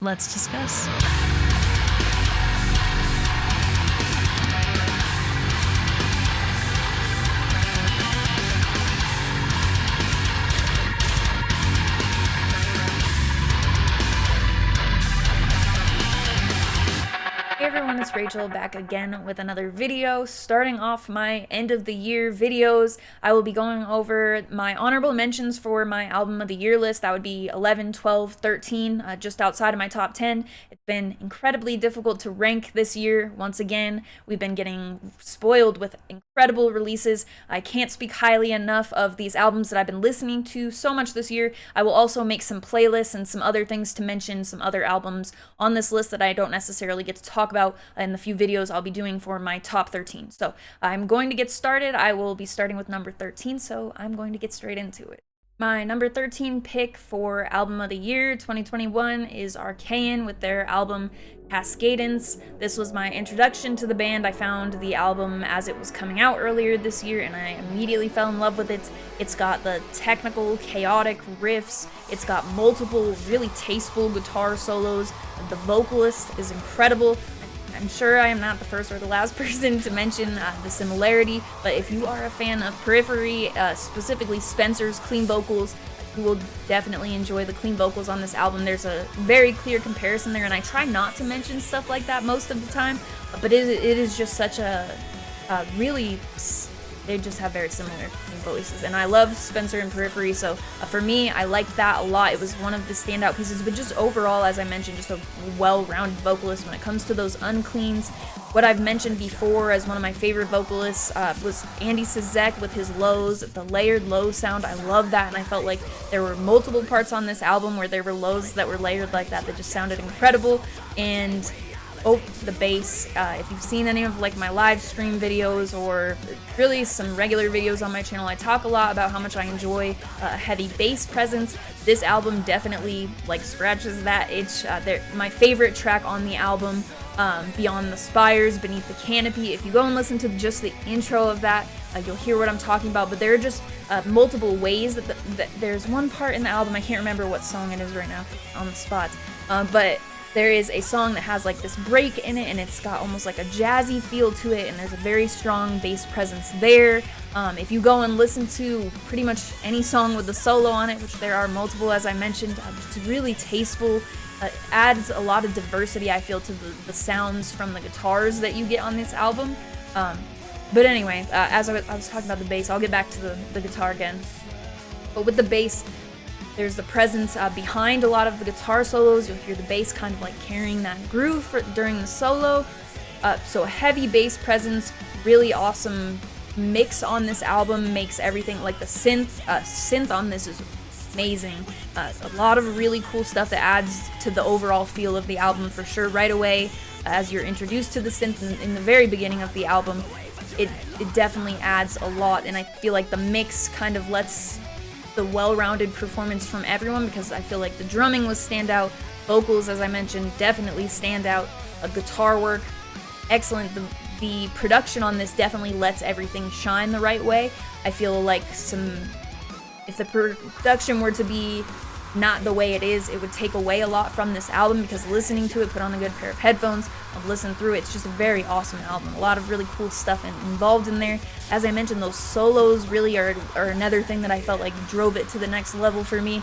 Let's discuss. Hey everyone, it's Rachel back again with another video. Starting off my end of the year videos, I will be going over my honorable mentions for my album of the year list. That would be 11, 12, 13, just outside of my top 10. It's been incredibly difficult to rank this year. Once again, we've been getting spoiled with incredible releases. I can't speak highly enough of these albums that I've been listening to so much this year. I will also make some playlists and some other things to mention, some other albums on this list that I don't necessarily get to talk about in the few videos I'll be doing for my top 13. So I'm going to get started. I will be starting with number 13, so I'm going to get straight into it. My number 13 pick for album of the year 2021 is Arcaeon with their album Cascadence. This was my introduction to the band. I found the album as it was coming out earlier this year and I immediately fell in love with it. It's got the technical, chaotic riffs. It's got multiple really tasteful guitar solos. The vocalist is incredible. I'm sure I am not the first or the last person to mention the similarity, but if you are a fan of Periphery, specifically Spencer's clean vocals, you will definitely enjoy the clean vocals on this album. There's a very clear comparison there, and I try not to mention stuff like that most of the time, but it is just such a really... They just have very similar voices, and I love Spencer and Periphery, so for me, I liked that a lot. It was one of the standout pieces, but just overall, as I mentioned, just a well-rounded vocalist when it comes to those uncleans. What I've mentioned before as one of my favorite vocalists was Andy Szezek with his lows, the layered low sound. I love that, and I felt like there were multiple parts on this album where there were lows that were layered like that just sounded incredible. And the bass, if you've seen any of like my live stream videos or really some regular videos on my channel, I talk a lot about how much I enjoy a heavy bass presence. This album definitely like scratches that itch. My favorite track on the album, Beyond the Spires, Beneath the Canopy. If you go and listen to just the intro of that, you'll hear what I'm talking about, but there are just multiple ways that there's one part in the album, I can't remember what song it is right now on the spot, but there is a song that has like this break in it, and it's got almost like a jazzy feel to it, and there's a very strong bass presence there. If you go and listen to pretty much any song with a solo on it, which there are multiple as I mentioned, it's really tasteful. Adds a lot of diversity, I feel, to the sounds from the guitars that you get on this album. But anyway, as I was talking about the bass, I'll get back to the guitar again. But with the bass, there's the presence behind a lot of the guitar solos. You'll hear the bass kind of like carrying that groove during the solo. So a heavy bass presence, really awesome mix on this album, makes everything like the synth on this is amazing. A lot of really cool stuff that adds to the overall feel of the album for sure. Right away, as you're introduced to the synth in the very beginning of the album, it definitely adds a lot, and I feel like the mix kind of lets the well-rounded performance from everyone, because I feel like the drumming was standout, vocals, as I mentioned, definitely stand out, guitar work, excellent. The production on this definitely lets everything shine the right way. I feel like if the production were to be not the way it is, it would take away a lot from this album, because listening to it, put on a good pair of headphones, listen through it, it's just a very awesome album. A lot of really cool stuff involved in there. As I mentioned, those solos really are another thing that I felt like drove it to the next level for me.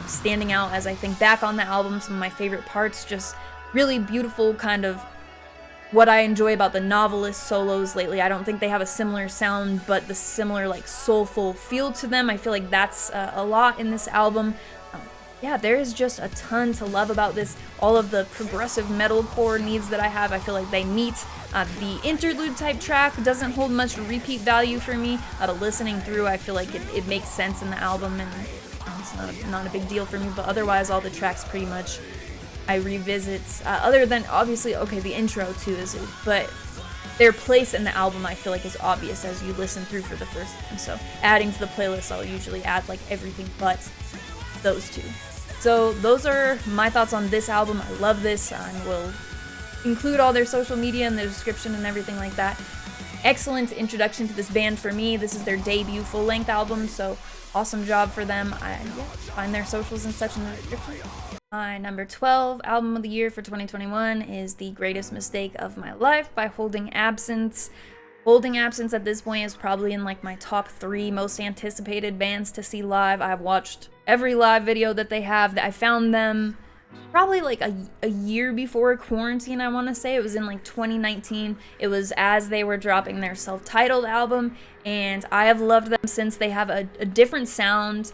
Standing out as I think back on the album, some of my favorite parts, just really beautiful kind of what I enjoy about the Novelist solos lately. I don't think they have a similar sound, but the similar like soulful feel to them. I feel like that's a lot in this album. Yeah, there is just a ton to love about this. All of the progressive metalcore needs that I have, I feel like they meet. The interlude type track doesn't hold much repeat value for me, but listening through, I feel like it makes sense in the album, and it's not a big deal for me. But otherwise, all the tracks pretty much I revisit, other than obviously, okay, the intro too but their place in the album I feel like is obvious as you listen through for the first time. So adding to the playlist, I'll usually add like everything but those two. So those are my thoughts on this album. I love this. I will include all their social media in the description and everything like that. Excellent introduction to this band for me. This is their debut full-length album, so awesome job for them. Find their socials and such in the description. My number 12 album of the year for 2021 is The Greatest Mistake of My Life by Holding Absence. Holding Absence at this point is probably in like my top 3 most anticipated bands to see live. I've watched every live video that they have. I found them probably like a year before quarantine, I want to say. It was in like 2019. It was as they were dropping their self-titled album, and I have loved them since. They have a different sound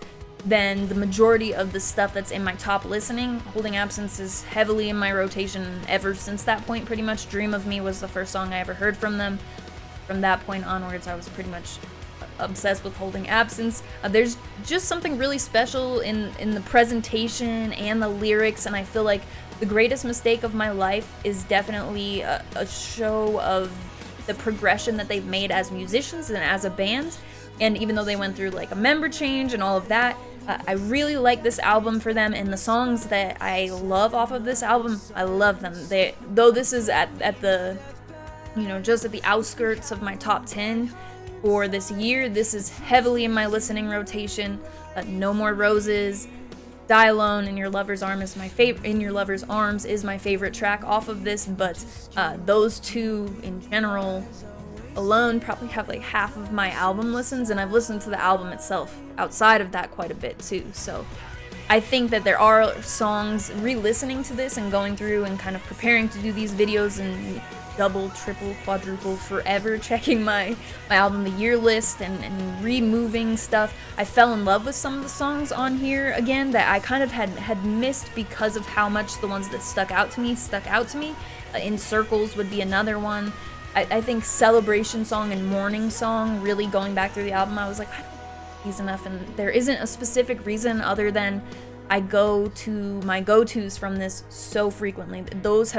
than the majority of the stuff that's in my top listening. Holding Absence is heavily in my rotation ever since that point, pretty much. Dream of Me was the first song I ever heard from them. From that point onwards, I was pretty much obsessed with Holding Absence. There's just something really special in the presentation and the lyrics, and I feel like The Greatest Mistake of My Life is definitely a show of the progression that they've made as musicians and as a band. And even though they went through like a member change and all of that, I really like this album for them, and the songs that I love off of this album, I love them. Though this is at the, you know, just at the outskirts of my top 10 for this year, this is heavily in my listening rotation. No More Roses, Die Alone, In Your Lover's Arm is my favorite. In Your Lover's Arms is my favorite track off of this, but those two in general alone probably have like half of my album listens, and I've listened to the album itself outside of that quite a bit too. So I think that there are songs, re-listening to this and going through and kind of preparing to do these videos and double, triple, quadruple, forever checking my album of the year list and removing stuff. I fell in love with some of the songs on here again that I kind of had missed because of how much the ones that stuck out to me. In Circles would be another one. I think Celebration Song and Morning Song, really going back through the album, I was like, I don't like these enough, and there isn't a specific reason other than I go to my go-tos from this so frequently. Those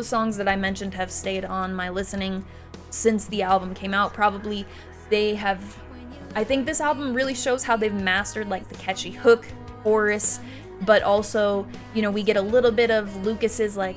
songs that I mentioned have stayed on my listening since the album came out. Probably I think this album really shows how they've mastered like the catchy hook, chorus, but also, you know, we get a little bit of Lucas's like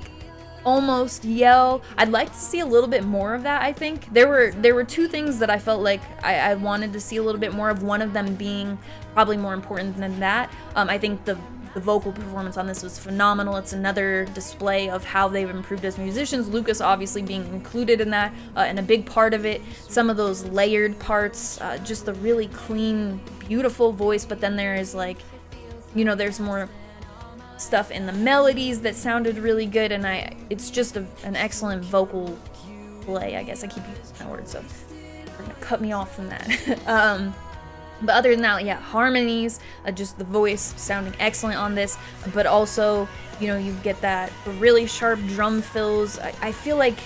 almost yell. I'd like to see a little bit more of that. I think there were two things that I felt like I wanted to see a little bit more of, one of them being probably more important than that. I think the vocal performance on this was phenomenal. It's another display of how they've improved as musicians, Lucas obviously being included in that, and a big part of it. Some of those layered parts, just the really clean, beautiful voice, but then there is like, you know, there's more stuff in the melodies that sounded really good, and it's just an excellent vocal play. I guess I keep using that word, so you're gonna cut me off from that. But other than that, yeah, harmonies, just the voice sounding excellent on this, but also, you know, you get that really sharp drum fills. I feel like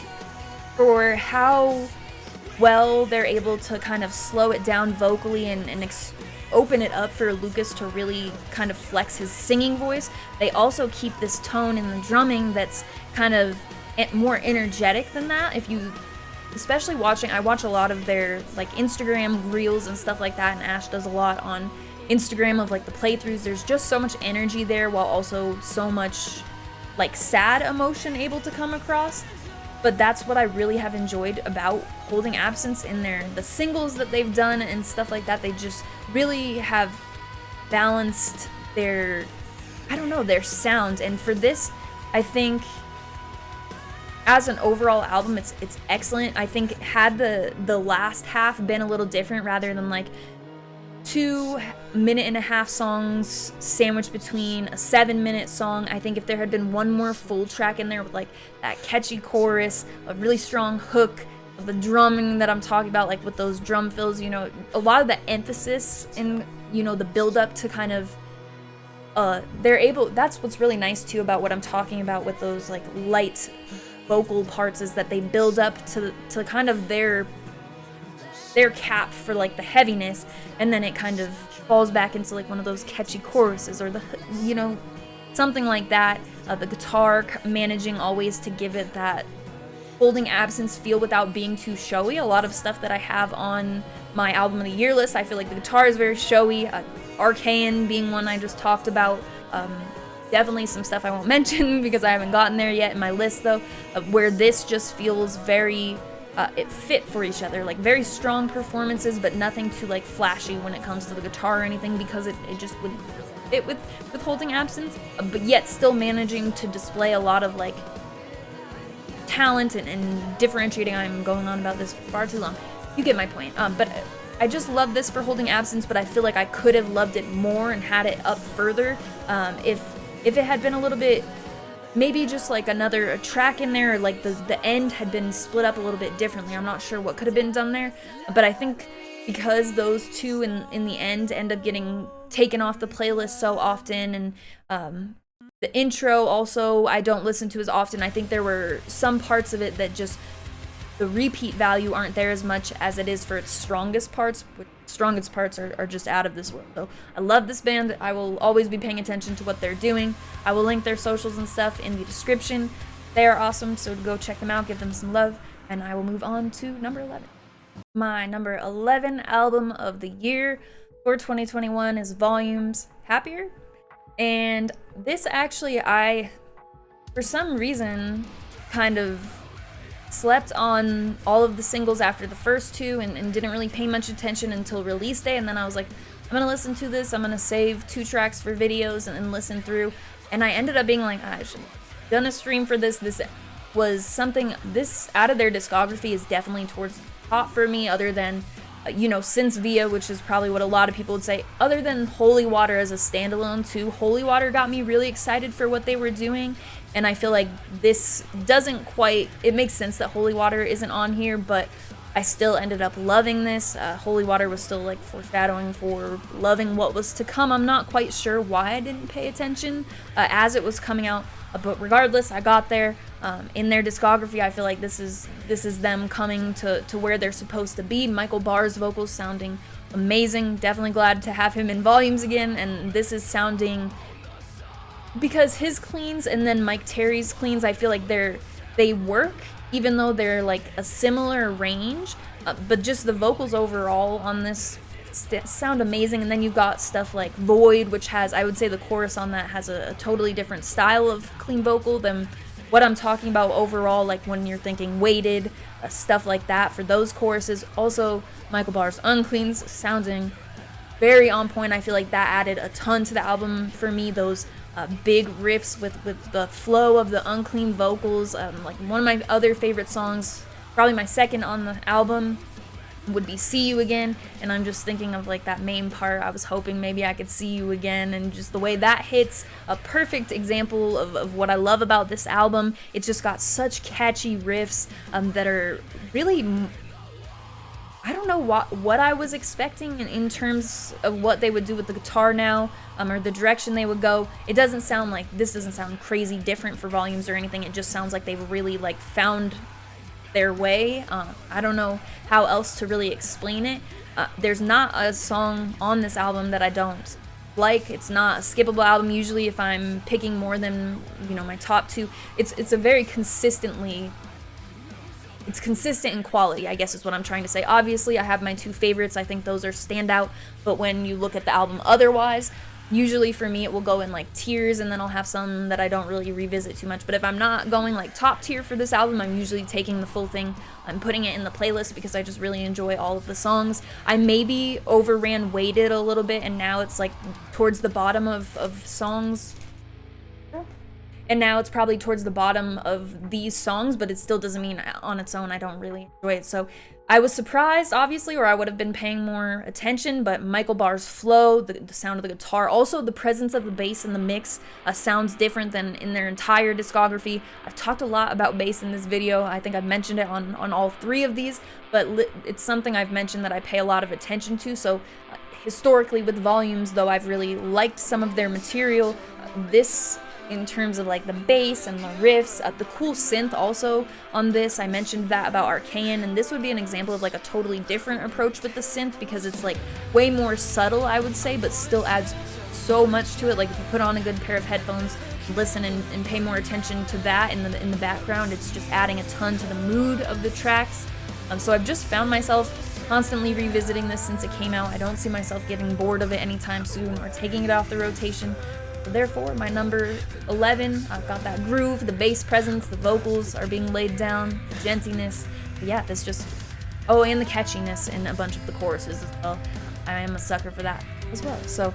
for how well they're able to kind of slow it down vocally and open it up for Lucas to really kind of flex his singing voice, they also keep this tone in the drumming that's kind of more energetic than that. If you, especially I watch a lot of their like Instagram reels and stuff like that, and Ash does a lot on Instagram of like the playthroughs. There's just so much energy there, while also so much like sad emotion able to come across. But that's what I really have enjoyed about Holding Absence in the singles that they've done and stuff like that. They just really have balanced their sound. And for this, I think as an overall album, it's excellent. I think had the last half been a little different, rather than like 2 minute-and-a-half songs sandwiched between a 7-minute song. I think if there had been one more full track in there with like that catchy chorus, a really strong hook, the drumming that I'm talking about, like with those drum fills, you know, a lot of the emphasis in, you know, the build up to kind of that's what's really nice too about what I'm talking about with those like light vocal parts, is that they build up to kind of their cap for like the heaviness, and then it kind of falls back into like one of those catchy choruses, or the, you know, something like that. The guitar managing always to give it that Holding Absence feel without being too showy. A lot of stuff that I have on my album of the year list, I feel like the guitar is very showy. Arcaeon being one I just talked about. Definitely some stuff I won't mention because I haven't gotten there yet in my list though, where this just feels very it fit for each other, like very strong performances, but nothing too like flashy when it comes to the guitar or anything, because it just wouldn't it with Holding Absence, but yet still managing to display a lot of like talent and differentiating. I'm going on about this for far too long. You get my point. But I just love this for Holding Absence, but I feel like I could have loved it more and had it up further if it had been a little bit, maybe just like another track in there, or like the end had been split up a little bit differently. I'm not sure what could have been done there, but I think because those two in the end end up getting taken off the playlist so often, and the intro also I don't listen to as often. I think there were some parts of it that just, the repeat value aren't there as much as it is for its strongest parts, which strongest parts are just out of this world. So I love this band. I will always be paying attention to what they're doing. I will link their socials and stuff in the description. They are awesome, so go check them out, give them some love, and I will move on to number 11. My number 11 album of the year for 2021 is Volumes, Happier. And this actually, I, for some reason, kind of slept on all of the singles after the first two and didn't really pay much attention until release day. And then I was like, I'm gonna listen to this, I'm gonna save 2 tracks for videos and listen through. And I ended up being like, I should have done a stream for this. This was something, this out of their discography is definitely towards the top for me, other than you know, since Via, which is probably what a lot of people would say. Other than Holy Water as a standalone too, Holy Water got me really excited for what they were doing, and I feel like this doesn't quite, it makes sense that Holy Water isn't on here, but I still ended up loving this. Holy Water was still like foreshadowing for loving what was to come. I'm not quite sure why I didn't pay attention as it was coming out, but regardless, I got there. In their discography, I feel like this is them coming to where they're supposed to be. Michael Barr's vocals sounding amazing. Definitely glad to have him in Volumes again, and this is sounding, because his cleans and then Mike Terry's cleans, I feel like they work, even though they're like a similar range, but just the vocals overall on this sound amazing. And then you've got stuff like Void, which has, I would say the chorus on that has a totally different style of clean vocal than what I'm talking about overall, like when you're thinking Weighted, stuff like that for those choruses. Also, Michael Barr's uncleans sounding very on point. I feel like that added a ton to the album for me. Those big riffs with the flow of the unclean vocals. Like one of my other favorite songs, probably my second on the album, would be See You Again, and I'm just thinking of like that main part. I was hoping maybe I could see you again, and just the way that hits, a perfect example of what I love about this album. It's just got such catchy riffs that are really, I don't know what I was expecting in terms of what they would do with the guitar now, or the direction they would go. It doesn't sound like, this doesn't sound crazy different for Volumes or anything. It just sounds like they've really like found their way. I don't know how else to really explain it. There's not a song on this album that I don't like. It's not a skippable album. Usually if I'm picking more than, you know, my top 2, it's a very consistent in quality, I guess is what I'm trying to say. Obviously I have my 2 favorites. I think those are standout, but when you look at the album otherwise, usually for me it will go in like tiers, and then I'll have some that I don't really revisit too much. But if I'm not going like top tier for this album, I'm usually taking the full thing, I'm putting it in the playlist because I just really enjoy all of the songs. I maybe overran Weighted a little bit, and now it's like towards the bottom of songs, and now it's probably towards the bottom of these songs, but it still doesn't mean on its own I don't really enjoy it. So I was surprised, obviously, or I would have been paying more attention, but Michael Barr's flow, the sound of the guitar, also the presence of the bass in the mix sounds different than in their entire discography. I've talked a lot about bass in this video. I think I've mentioned it on all 3 of these, but it's something I've mentioned that I pay a lot of attention to. So historically with Volumes, though I've really liked some of their material, this, in terms of like the bass and the riffs, the cool synth also on this, I mentioned that about Arcaeon, and this would be an example of like a totally different approach with the synth, because it's like way more subtle, I would say, but still adds so much to it. Like if you put on a good pair of headphones, listen and pay more attention to that in the background, it's just adding a ton to the mood of the tracks. So I've just found myself constantly revisiting this since it came out. I don't see myself getting bored of it anytime soon or taking it off the rotation. Therefore, my number 11, I've got that groove, the bass presence, the vocals are being laid down, the gentiness. But yeah, this just, oh, and the catchiness in a bunch of the choruses as well. I am a sucker for that as well. So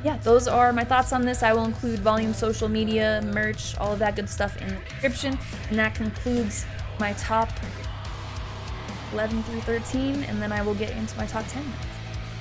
yeah, those are my thoughts on this. I will include volume, social media, merch, all of that good stuff in the description. And that concludes my top 11 through 13, and then I will get into my top 10.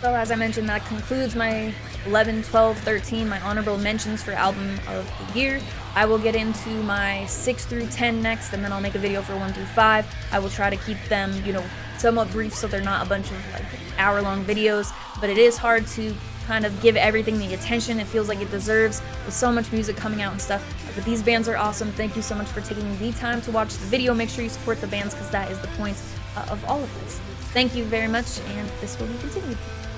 So as I mentioned, that concludes my 11, 12, 13, my honorable mentions for album of the year. I will get into my 6 through 10 next, and then I'll make a video for 1 through 5. I will try to keep them, you know, somewhat brief so they're not a bunch of like hour-long videos, but it is hard to kind of give everything the attention it feels like it deserves with so much music coming out and stuff. But these bands are awesome. Thank you so much for taking the time to watch the video. Make sure you support the bands because that is the point of all of this. Thank you very much, and this will be continued.